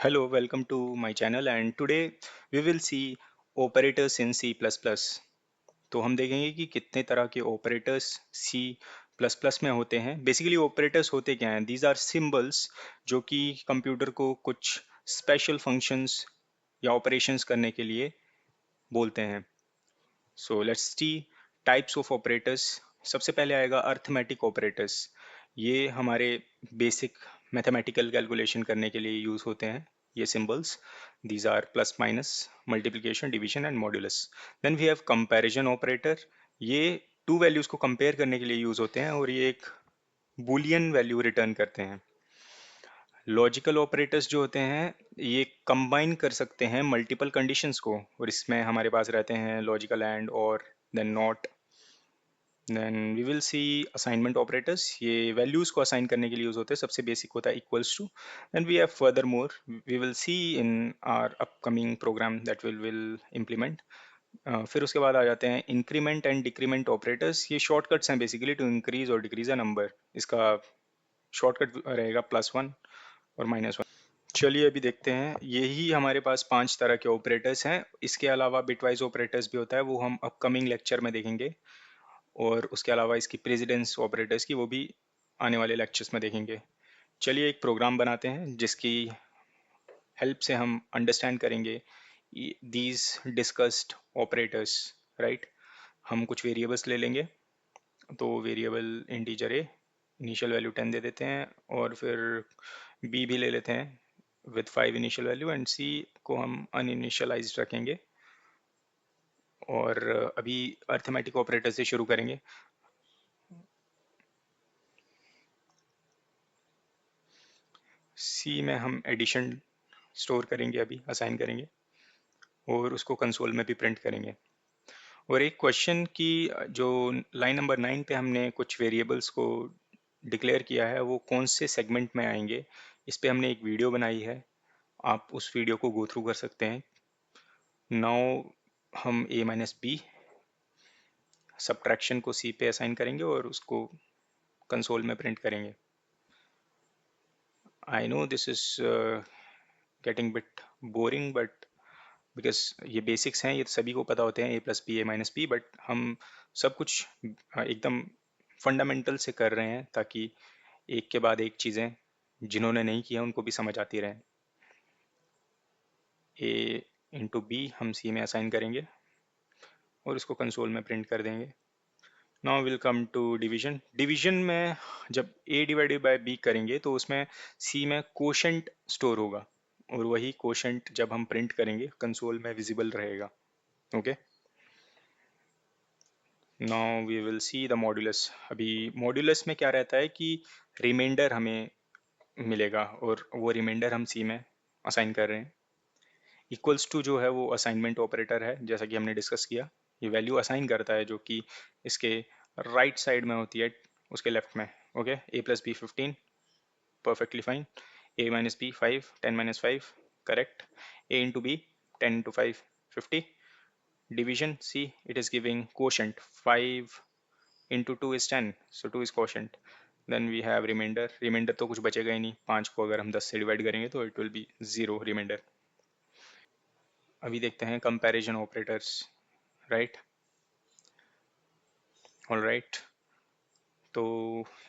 Hello, welcome to my channel and today we will see operators in C++. तो हम देखेंगे कि कितने तरह के ऑपरेटर्स C++ में होते हैं। बेसिकली ऑपरेटर्स होते क्या हैं? दीज आर सिंबल्स जो कि कंप्यूटर को कुछ स्पेशल फंक्शंस या ऑपरेशंस करने के लिए बोलते हैं। So let's see types of operators. सबसे पहले आएगा अर्थमेटिक ऑपरेटर्स। ये हमारे बेसिक मैथमेटिकल कैलकुलेशन करने के लिए यूज होते हैं। ये symbols these are plus minus multiplication division and modulus. Then we have comparison operator. ये टू वैल्यूज को कंपेयर करने के लिए यूज होते हैं और ये एक बुलियन वैल्यू रिटर्न करते हैं। लॉजिकल ऑपरेटर्स जो होते हैं ये कंबाइन कर सकते हैं मल्टीपल कंडीशंस को, और इसमें हमारे पास रहते हैं logical and or then not. Then we will see assignment operators. ये वैल्यूज को असाइन करने के लिए यूज होते हैं। सबसे बेसिक होता है equals to. Then we have furthermore, we will see in our upcoming program that will implement. फिर उसके बाद आ जाते हैं इंक्रीमेंट एंड डिक्रीमेंट ऑपरेटर्स। ये शॉर्टकट्स हैं बेसिकली टू इंक्रीज और डिक्रीज अ नंबर। इसका शॉर्टकट रहेगा +1 और -1। चलिए अभी देखते हैं। यही हमारे पास 5 तरह के ऑपरेटर्स हैं। इसके अलावा बिटवाइज ऑपरेटर्स भी होता है, वो हम अपकमिंग लेक्चर में देखेंगे। और उसके अलावा इसकी प्रेसिडेंस ऑपरेटर्स की वो भी आने वाले लेक्चर्स में देखेंगे। चलिए एक प्रोग्राम बनाते हैं जिसकी हेल्प से हम अंडरस्टैंड करेंगे दीज डिस्कस्ड ऑपरेटर्स। राइट। हम कुछ वेरिएबल्स ले लेंगे। तो variable integer a, initial value 10 दे देते हैं, और फिर बी भी ले लेते हैं विद 5 इनिशियल वैल्यू, एंड सी को हम अनइनिशियलाइज्ड रखेंगे। और अभी अर्थमेटिक ऑपरेटर से शुरू करेंगे। सी में हम एडिशन स्टोर करेंगे, अभी असाइन करेंगे, और उसको कंसोल में भी प्रिंट करेंगे। और एक क्वेश्चन की जो लाइन नंबर 9 पे हमने कुछ वेरिएबल्स को डिक्लेयर किया है, वो कौन से सेगमेंट में आएंगे, इस पे हमने एक वीडियो बनाई है। आप उस वीडियो को गो थ्रू कर सकते हैं। नाउ हम a-b सब्ट्रैक्शन को सी पे असाइन करेंगे और उसको कंसोल में प्रिंट करेंगे। I know this is getting bit boring, but because ये बेसिक्स हैं, ये सभी को पता होते हैं a+b a-b, बट हम सब कुछ एकदम फंडामेंटल से कर रहे हैं ताकि एक के बाद एक चीज़ें जिन्होंने नहीं किया उनको भी समझ आती रहें। a/b हम c में असाइन करेंगे और इसको कंसोल में प्रिंट कर देंगे। Now will come to division. Division में जब a डिवाइडेड बाय b करेंगे तो उसमें c में कोशेंट स्टोर होगा, और वही कोशेंट जब हम प्रिंट करेंगे कंसोल में विजिबल रहेगा। Okay. Now we will see the modulus. अभी मॉड्यूलस में क्या रहता है कि रिमाइंडर हमें मिलेगा, और वो रिमाइंडर हम सी में असाइन कर रहे हैं। इक्वल्स टू जो है वो असाइनमेंट ऑपरेटर है, जैसा कि हमने डिस्कस किया। ये वैल्यू असाइन करता है जो कि इसके राइट साइड में होती है, उसके लेफ्ट में। Okay. a+b 15, perfectly fine. a-b 5, 10 - 5, correct. a × b 10 × 5 50। Division C, it is giving quotient 5 into 2 is 10, so 2 is quotient. Then we have remainder. Remainder तो कुछ बचेगा ही नहीं, 5 को अगर हम 10 से डिवाइड करेंगे तो it will be 0 remainder. अभी देखते हैं comparison operators. Right. All right. तो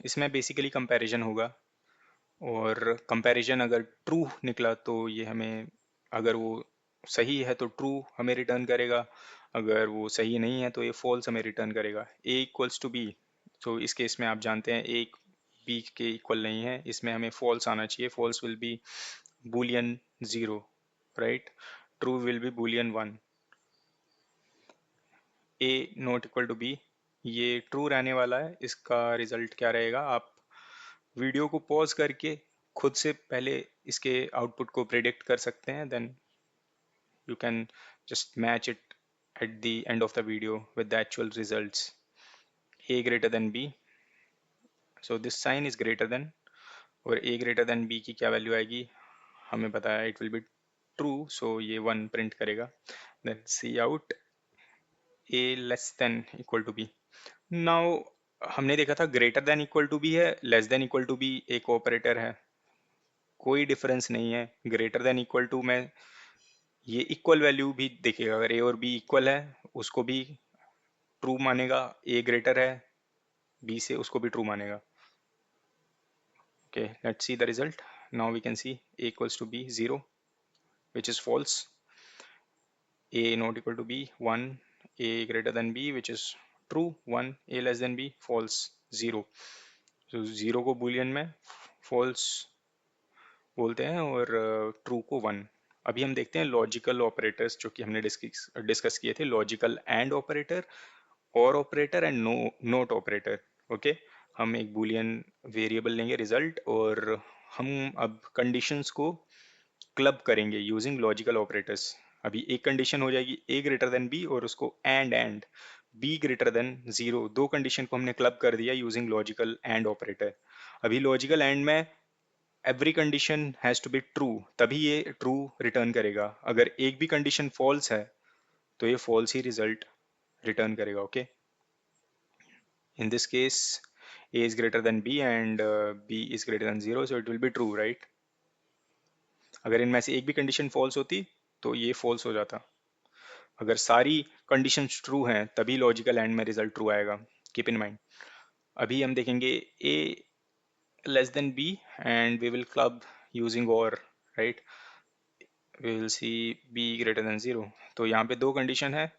इसमें बेसिकली कंपैरिजन होगा, और कंपैरिजन अगर ट्रू निकला तो ये हमें, अगर वो सही है तो ट्रू हमें रिटर्न करेगा, अगर वो सही नहीं है तो ये फॉल्स हमें रिटर्न करेगा। a = b, तो इस केस में आप जानते हैं a b के इक्वल नहीं है, इसमें हमें फॉल्स आना चाहिए। False will be Boolean 0, right. True will be Boolean 1। a ≠ b, ये ट्रू रहने वाला है। इसका रिजल्ट क्या रहेगा, आप वीडियो को पॉज करके खुद से पहले इसके आउटपुट को प्रिडिक्ट कर सकते हैं। Then you can just match it at the end of the video with the actual results. a greater than b, so this sign is greater than, और a greater than b की क्या value आएगी हमें पता है, it will be true, so ये 1 print करेगा। then see out a less than equal to b. now हमने देखा था greater than equal to B है, less than equal to B एक ऑपरेटर है, कोई डिफरेंस नहीं है। ग्रेटर देन इक्वल टू में ये इक्वल वैल्यू भी देखेगा, अगर ए और बी इक्वल है उसको भी ट्रू मानेगा, ए ग्रेटर है बी से उसको भी ट्रू मानेगा। Okay, let's see the result. Now we can see a equals to b 0 which is false, a not equal to b 1, a greater than b which is true 1, a less than b false 0। तो 0 को boolean में false बोलते हैं और true को 1। अभी हम देखते हैं लॉजिकल ऑपरेटर्स जो कि हमने डिस्कस किए थे, logical and operator, or operator and no not operator. Okay, हम एक बूलियन वेरिएबल लेंगे रिजल्ट, और हम अब कंडीशंस को क्लब करेंगे यूजिंग लॉजिकल ऑपरेटर्स। अभी एक कंडीशन हो जाएगी ए ग्रेटर देन बी, और उसको and b greater than zero, दो कंडीशन को हमने क्लब कर दिया यूजिंग लॉजिकल एंड ऑपरेटर। अभी लॉजिकल एंड में every condition has to be true, तभी ये ट्रू रिटर्न करेगा। अगर एक भी कंडीशन फॉल्स है तो ये फॉल्स ही रिजल्ट रिटर्न करेगा। Okay, in this case a is greater than b and b is greater than 0, so it will be true, right? अगर इनमें से एक भी कंडीशन फॉल्स होती तो ये फॉल्स हो जाता। अगर सारी कंडीशंस ट्रू हैं तभी लॉजिकल एंड में रिजल्ट ट्रू आएगा, कीप इन माइंड। अभी हम देखेंगे a less than b and we will club using or, right? we will see b greater than 0। तो यहाँ पे दो कंडीशन है,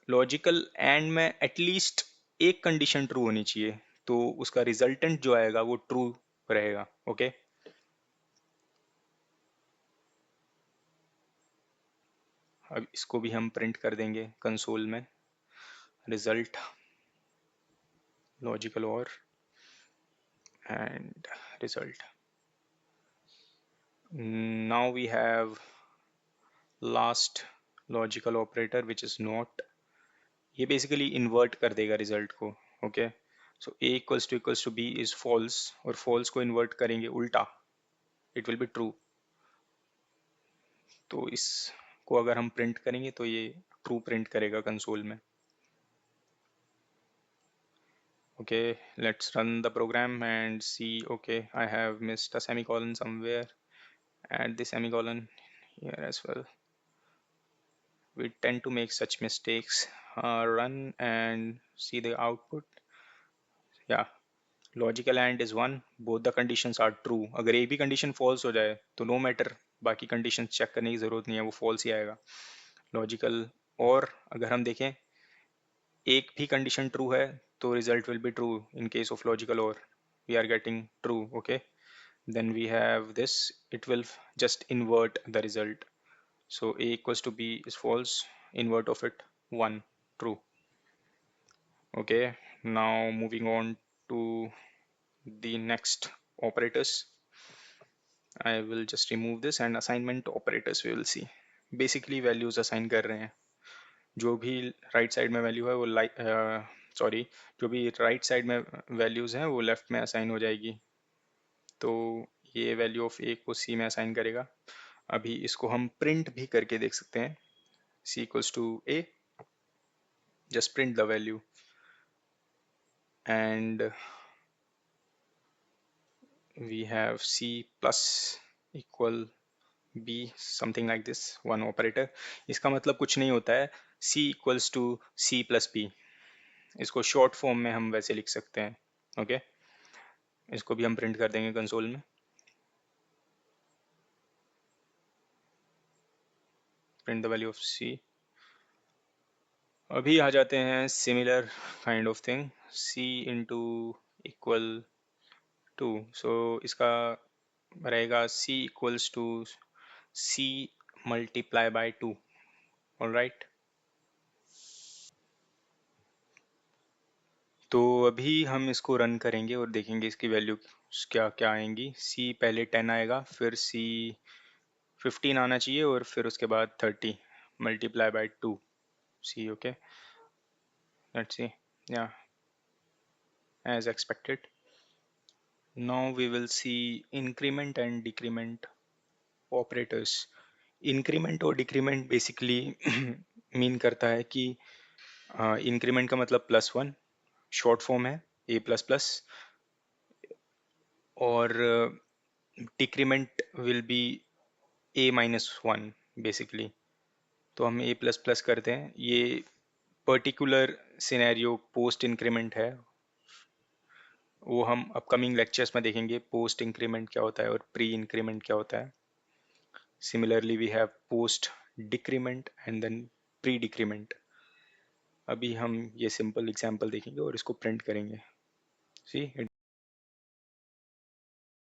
लॉजिकल एंड में एटलीस्ट एक कंडीशन ट्रू होनी चाहिए, तो उसका रिजल्टेंट जो आएगा वो ट्रू रहेगा। ओके, अब इसको भी हम प्रिंट कर देंगे कंसोल में, result logical or and result. Now we have last logical operator which is not. ये बेसिकली इन्वर्ट कर देगा रिजल्ट को। Okay, so a equals to b is false, और फॉल्स को इन्वर्ट करेंगे उल्टा, इट विल बी ट्रू। तो इसको अगर हम प्रिंट करेंगे तो ये ट्रू प्रिंट करेगा कंसोल में। Okay, let's run the program and see. Okay, I have missed a semicolon somewhere. Add the semicolon here as well. We tend to make such mistakes. Run and see the output. Yeah, logical and is one. Both the conditions are true. अगर एक भी condition false हो जाए तो no matter, बाकी conditions check करने की ज़रूरत नहीं है, वो false ही आएगा। Logical और अगर हम देखें एक भी कंडीशन ट्रू है तो result will be true. In case of logical और we are getting true. Okay, then we have this, it will just invert the result. So a equals to b is false, invert of it 1, true। Okay, now moving on to the next operators, I will just remove this and assignment operators we will see। basically values assign कर रहे हैं, जो भी right side में value है वो sorry, जो भी राइट साइड में वैल्यूज हैं वो लेफ्ट में असाइन हो जाएगी। तो ये वैल्यू ऑफ ए को सी में असाइन करेगा। अभी इसको हम प्रिंट भी करके देख सकते हैं, C equals to A, just print the value and we have C plus equal B, something like this, one operator. इसका मतलब कुछ नहीं होता है, C equals to C plus B, इसको शॉर्ट फॉर्म में हम वैसे लिख सकते हैं। ओके, इसको भी हम प्रिंट कर देंगे कंसोल में, print the value of C. अभी आ जाते हैं similar kind of thing, C into equal to, so इसका रहेगा C equals to C multiply by two. Alright, तो अभी हम इसको रन करेंगे और देखेंगे इसकी वैल्यू क्या क्या आएंगी। सी पहले 10 आएगा, फिर सी 15 आना चाहिए, और फिर उसके बाद 30 multiply by two c. Okay, let's see, या as expected। Now we will see increment and decrement operators। Increment और डिक्रीमेंट बेसिकली मीन करता है कि इंक्रीमेंट का मतलब +1, शॉर्ट फॉर्म है ए प्लस प्लस, और decrement will be a-1 basically. तो हम a प्लस प्लस करते हैं। ये पर्टिकुलर सिनेरियो पोस्ट इंक्रीमेंट है, वो हम अपकमिंग लेक्चर्स में देखेंगे पोस्ट इंक्रीमेंट क्या होता है और प्री इंक्रीमेंट क्या होता है। Similarly we have post decrement and then pre decrement. अभी हम ये सिंपल एग्जांपल देखेंगे और इसको प्रिंट करेंगे। सी